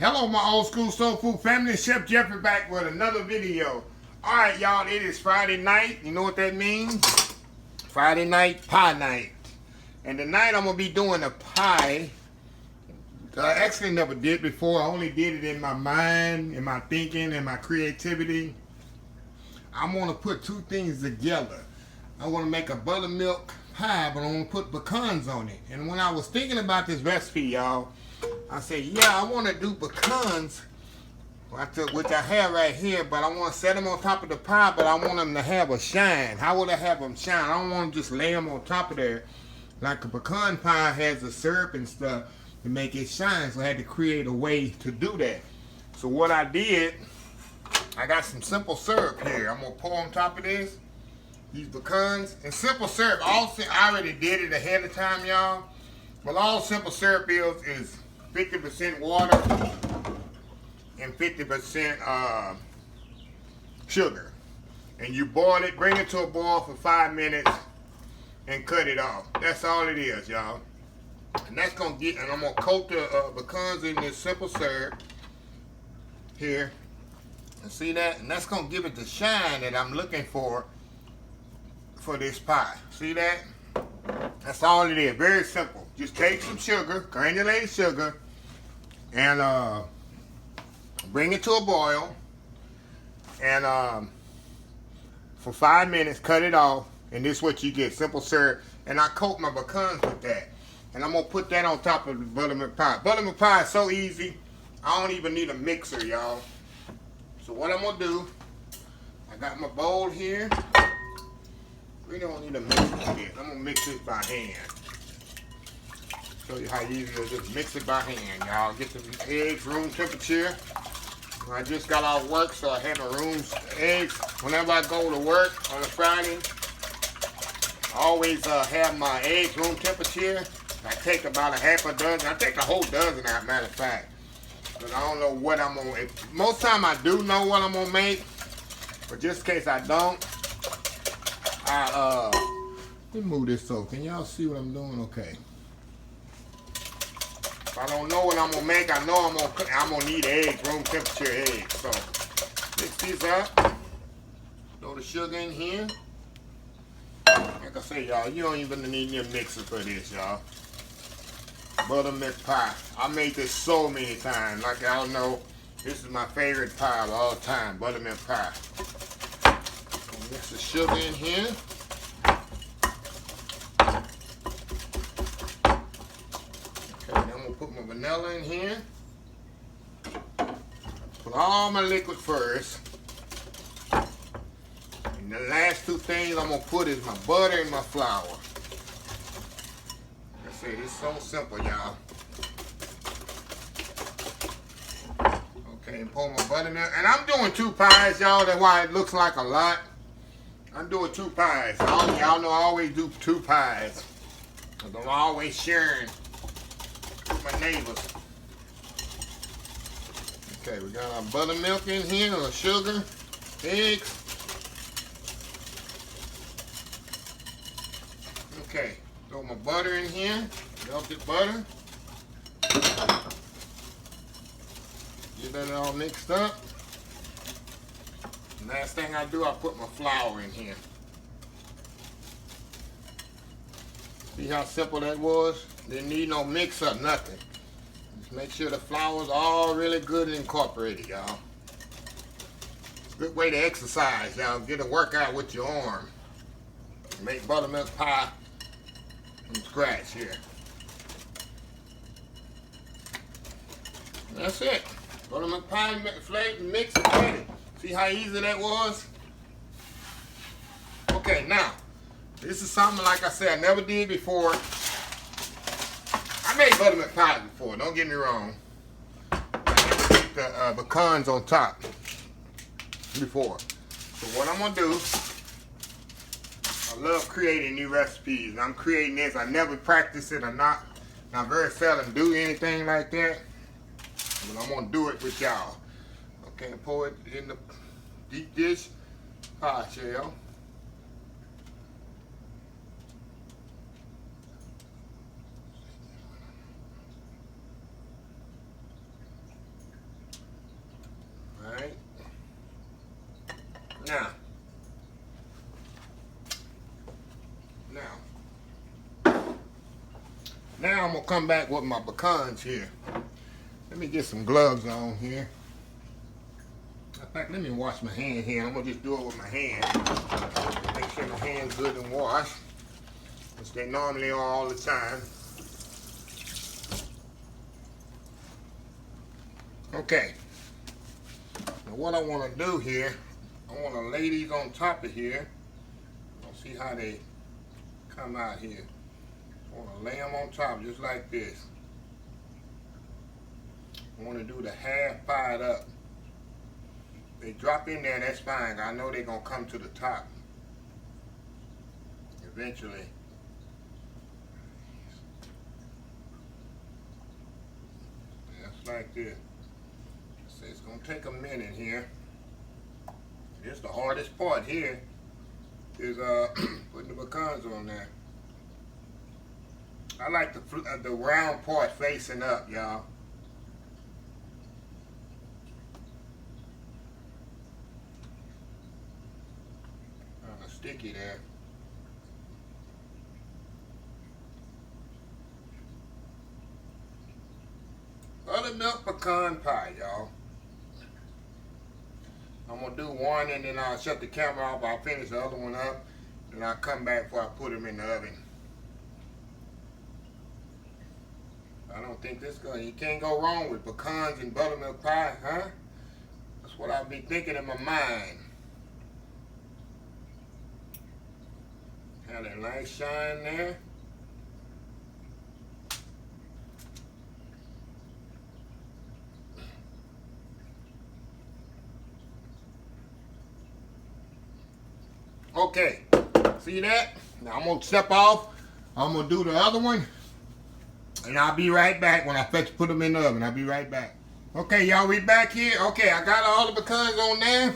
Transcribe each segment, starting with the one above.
Hello, my old school soul food family. Chef Jeffrey back with another video. Alright, y'all, it is Friday night. You know what that means? Friday night, pie night. And tonight I'm going to be doing a pie I actually never did before. I only did it in my mind, in my thinking, in my creativity. I'm going to put two things together. I want to make a buttermilk pie, but I'm going to put pecans on it. And when I was thinking about this recipe, y'all, I said, yeah, I want to do pecans, which I have right here, but I want to set them on top of the pie, but I want them to have a shine. How would I have them shine? I don't want to just lay them on top of there like a pecan pie has the syrup and stuff to make it shine, so I had to create a way to do that. So what I did, I got some simple syrup here. I'm going to pour on top of this, these pecans. And simple syrup, I already did it ahead of time, y'all. But all simple syrup is 50% water and 50% sugar. And you boil it, bring it to a boil for 5 minutes and cut it off. That's all it is, y'all. And that's gonna get, and I'm gonna coat the pecans in this simple syrup here. And see that? And that's gonna give it the shine that I'm looking for this pie. See that? That's all it is. Very simple. Just take some sugar, granulated sugar, and bring it to a boil. And for 5 minutes, cut it off. And this is what you get, simple syrup. And I coat my pecans with that. And I'm going to put that on top of the buttermilk pie. Buttermilk pie is so easy, I don't even need a mixer, y'all. So what I'm going to do, I got my bowl here. We don't need a mixer for this. I'm going to mix it by hand. Show you how easy it is. Just mix it by hand, y'all. Get the eggs room temperature. I just got off work, so I had my eggs. Whenever I go to work on a Friday, I always have my eggs room temperature. I take about a half a dozen. I take a whole dozen out, matter of fact. But I don't know what I'm going to. Most time I do know what I'm going to make. But just in case I don't, let me move this so. Can y'all see what I'm doing? Okay. If I don't know what I'm going to make, I know I'm going to need eggs, room temperature eggs. So, mix these up. Throw the sugar in here. Like I say, y'all, you don't even need a mixer for this, y'all. Buttermilk pie. I made this so many times. Like y'all know, this is my favorite pie of all time, buttermilk pie. Mix the sugar in here. Okay, then I'm gonna put my vanilla in here. Put all my liquid first. And the last two things I'm gonna put is my butter and my flour. Like I said, it's so simple, y'all. Okay, and pour my buttermilk. And I'm doing 2 pies, y'all. That's why it looks like a lot. I'm doing 2 pies. Y'all know I always do 2 pies. I'm always sharing with my neighbors. Okay, we got our buttermilk in here, or sugar, eggs. Okay, throw my butter in here, melted butter. Get that all mixed up. Last thing I do, I put my flour in here. See how simple that was? Didn't need no mix up, nothing. Just make sure the flour's all really good and incorporated, y'all. Good way to exercise, y'all. Get a workout with your arm. Make buttermilk pie from scratch here. That's it. Buttermilk pie flavor mix and ready. See how easy that was? Okay, now this is something like I said I never did before. I made buttermilk pie before. Don't get me wrong. I never did the pecans on top before. So what I'm gonna do? I love creating new recipes. I'm creating this. I never practice it. I'm very seldom do anything like that. But I'm gonna do it with y'all. Okay, pour it in the deep dish pie shell. Now I'm gonna come back with my pecans here. Let me get some gloves on here. In fact, let me wash my hand here. I'm gonna just do it with my hand. Make sure my hand's good and washed, which they normally are all the time. Okay. Now what I want to do here, I want to lay these on top of here. You'll see how they come out here. I want to lay them on top just like this. I want to do the half fired up. They drop in there, that's fine. I know they're going to come to the top eventually. Just like this. So it's going to take a minute here. This the hardest part here is putting the pecans on there. I like the round part facing up, y'all. Kind of sticky there. Buttermilk pecan pie, y'all. I'm gonna do one and then I'll shut the camera off. I'll finish the other one up, and I'll come back before I put them in the oven. I don't think you can't go wrong with pecans and buttermilk pie, huh? That's what I'll be thinking in my mind. Have a nice shine there. Okay, see that? Now I'm gonna step off. I'm gonna do the other one, and I'll be right back when I put them in the oven. I'll be right back. Okay, y'all, we back here. Okay, I got all the pecans on there.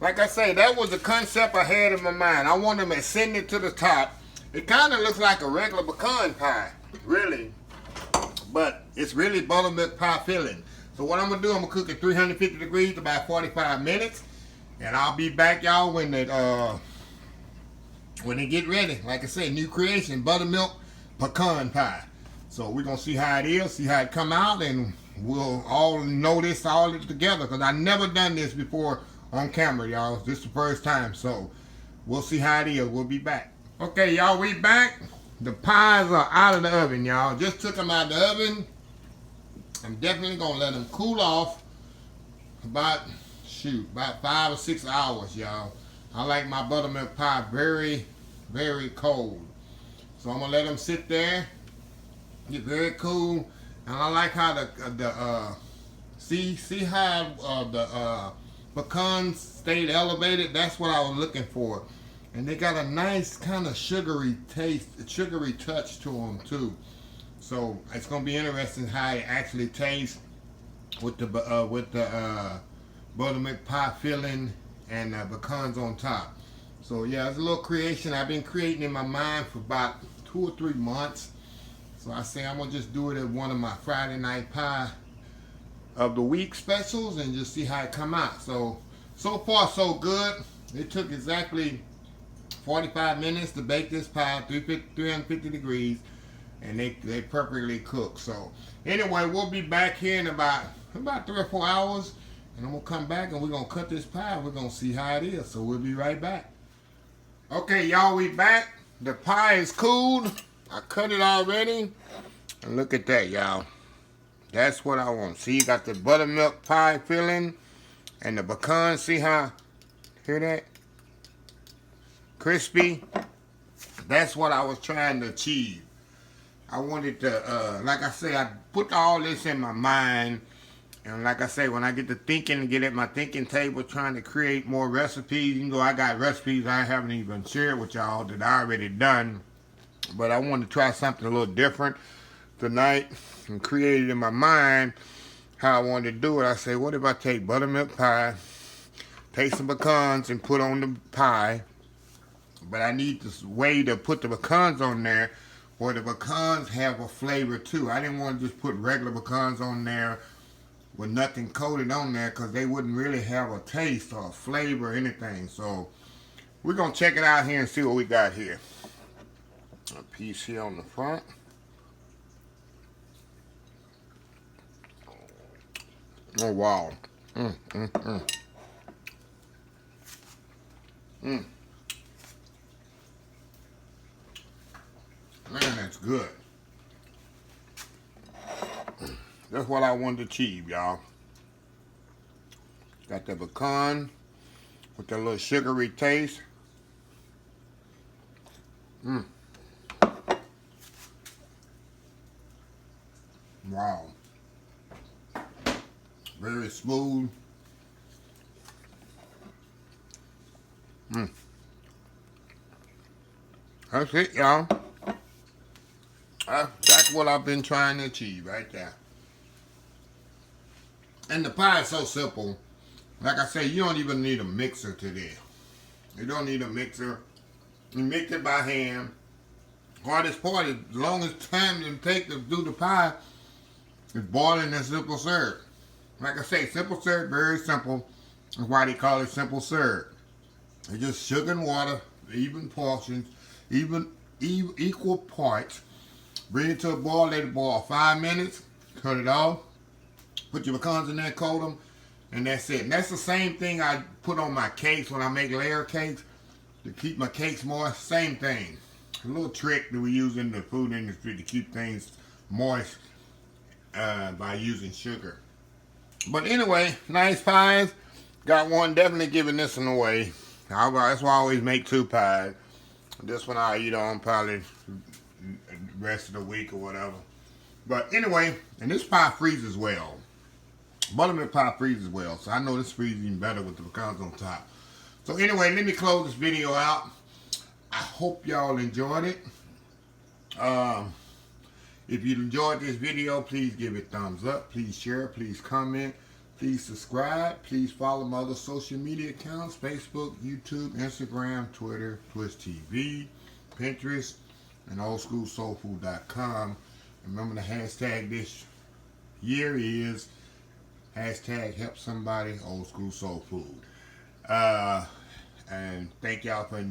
Like I say, that was the concept I had in my mind. I want them ascending to the top. It kind of looks like a regular pecan pie, really, but it's really buttermilk pie filling. So what I'm gonna do, I'm gonna cook at 350 degrees about 45 minutes, and I'll be back, y'all, when they get ready. Like I say, new creation, buttermilk pecan pie. So we're gonna see how it is, see how it come out, and we'll all know this all together, because I never done this before on camera, y'all. This is the first time, so we'll see how it is. We'll be back. Okay, y'all, we back. The pies are out of the oven, y'all. Just took them out of the oven. I'm definitely gonna let them cool off about 5 or 6 hours, y'all. I like my buttermilk pie very, very cold. So I'm gonna let them sit there, get very cool. And I like how see how the pecans stayed elevated. That's what I was looking for. And they got a nice kind of sugary taste, sugary touch to them too. So it's gonna be interesting how it actually tastes with the buttermilk pie filling and pecans on top. So yeah, it's a little creation I've been creating in my mind for about 2 or 3 months. So I say I'm gonna just do it at one of my Friday night pie of the week specials and just see how it come out. So far so good. It took exactly 45 minutes to bake this pie, 350 degrees, and they perfectly cooked. So anyway, we'll be back here in about 3 or 4 hours, and I'm gonna come back and we're gonna cut this pie. We're gonna see how it is. So we'll be right back. Okay, y'all, we back. The pie is cooled. I cut it already, and look at that, y'all. That's what I want. See, you got the buttermilk pie filling and the pecan. See how? Hear that? Crispy. That's what I was trying to achieve. I wanted to, like I say, I put all this in my mind. And like I say, when I get to thinking and get at my thinking table, trying to create more recipes, you know, I got recipes I haven't even shared with y'all that I already done. But I wanted to try something a little different tonight and create it in my mind how I wanted to do it. I say, what if I take buttermilk pie, take some pecans and put on the pie, but I need this way to put the pecans on there where the pecans have a flavor too. I didn't want to just put regular pecans on there with nothing coated on there because they wouldn't really have a taste or a flavor or anything. So we're going to check it out here and see what we got here. A piece here on the front. Oh, wow. Man, that's good. That's what I wanted to achieve, y'all. Got the pecan with that little sugary taste. Wow. Very smooth. That's it, y'all. That's what I've been trying to achieve right there. And the pie is so simple. Like I say, you don't even need a mixer to this. You don't need a mixer. You mix it by hand. Hardest part, as long as time it take to do the pie, is boiling and simple syrup. Like I say, simple syrup, very simple. That's why they call it simple syrup. It's just sugar and water, even portions, equal parts. Bring it to a boil, let it boil 5 minutes, cut it off, put your pecans in there, coat them, and that's it. And that's the same thing I put on my cakes when I make layer cakes to keep my cakes moist. Same thing. A little trick that we use in the food industry to keep things moist by using sugar. But anyway, nice pies. Got one, definitely giving this one away. That's why I always make 2 pies. This one I'll eat on probably the rest of the week or whatever. But anyway, and this pie freezes well. Buttermilk pie freezes well, so I know this freezes even better with the pecans on top. So anyway, let me close this video out. I hope y'all enjoyed it. If you enjoyed this video, please give it a thumbs up. Please share, please comment, please subscribe. Please follow my other social media accounts: Facebook, YouTube, Instagram, Twitter, Twitch TV, Pinterest, and oldschoolsoulfood.com. Remember the hashtag this year is hashtag help somebody old school soul food. And thank y'all for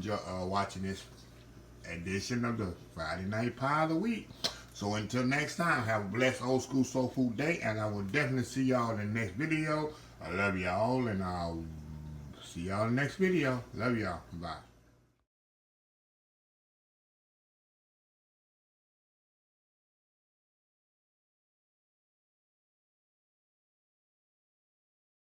watching this edition of the Friday Night Pie of the Week. So until next time, have a blessed old school soul food day, and I will definitely see y'all in the next video. I love y'all, and I'll see y'all in the next video. Love y'all. Bye.